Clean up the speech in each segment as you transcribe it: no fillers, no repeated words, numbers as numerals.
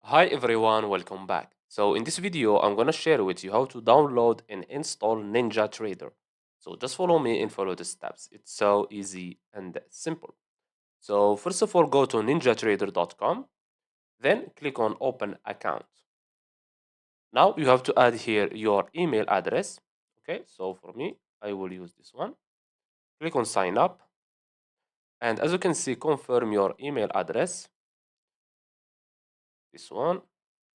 Hi everyone, welcome back. So in this video, I'm gonna share with you how to download and install NinjaTrader. So just follow me and follow the steps. It's so easy and simple. So first of all, go to ninjatrader.com, then click on open account. Now you have to add here your email address. Okay, so for me, I will use this one. Click on sign up. And as you can see, confirm your email address. This one.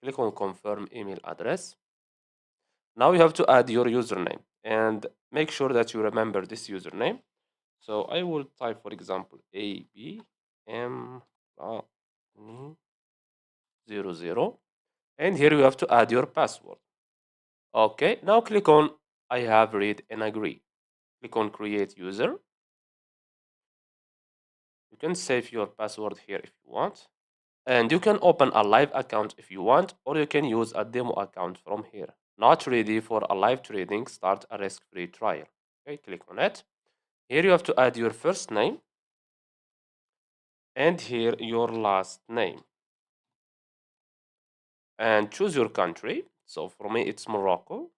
Click on confirm email address. Now you have to add your username and make sure that you remember this username. So I will type, for example, ABM00, and here you have to add your password. Okay, now click on I have read and agree. Click on create user. You can save your password here if you want. And you can open a live account if you want, or you can use a demo account from here. Not ready for a live trading, start a risk-free trial. Okay, click on it. Here you have to add your first name and here your last name. And choose your country. So for me, it's Morocco.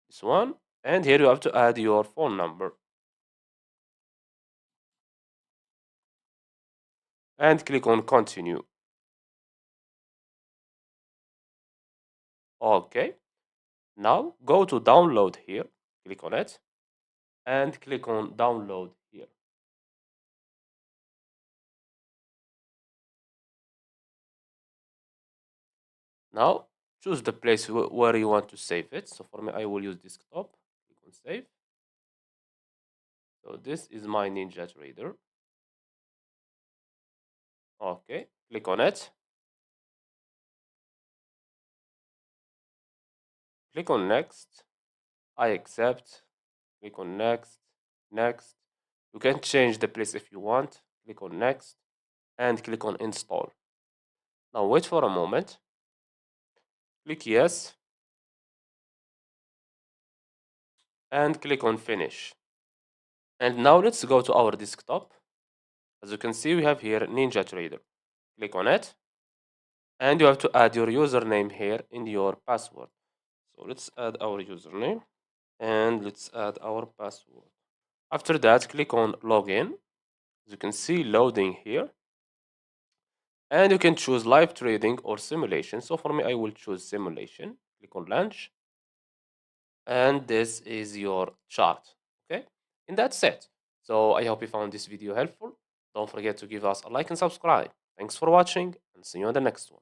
This one. And here you have to add your phone number. And click on continue. Okay. Now go to download here. Click on it. And click on download here. Now choose the place where you want to save it. So for me, I will use desktop. Click on save. So this is my NinjaTrader. Okay, click on it. Click on next. I accept. Click on next. Next. You can change the place if you want. Click on next and click on install. Now wait for a moment. Click yes and click on finish. And now let's go to our desktop. As you can see, we have here NinjaTrader. Click on it and you have to add your username here in your password. So let's add our username and let's add our password. After that, click on login. As you can see, loading here. And you can choose live trading or simulation. So for me, I will choose simulation. Click on launch. And this is your chart. Okay. And that's it. So I hope you found this video helpful. Don't forget to give us a like and subscribe. Thanks for watching and see you on the next one.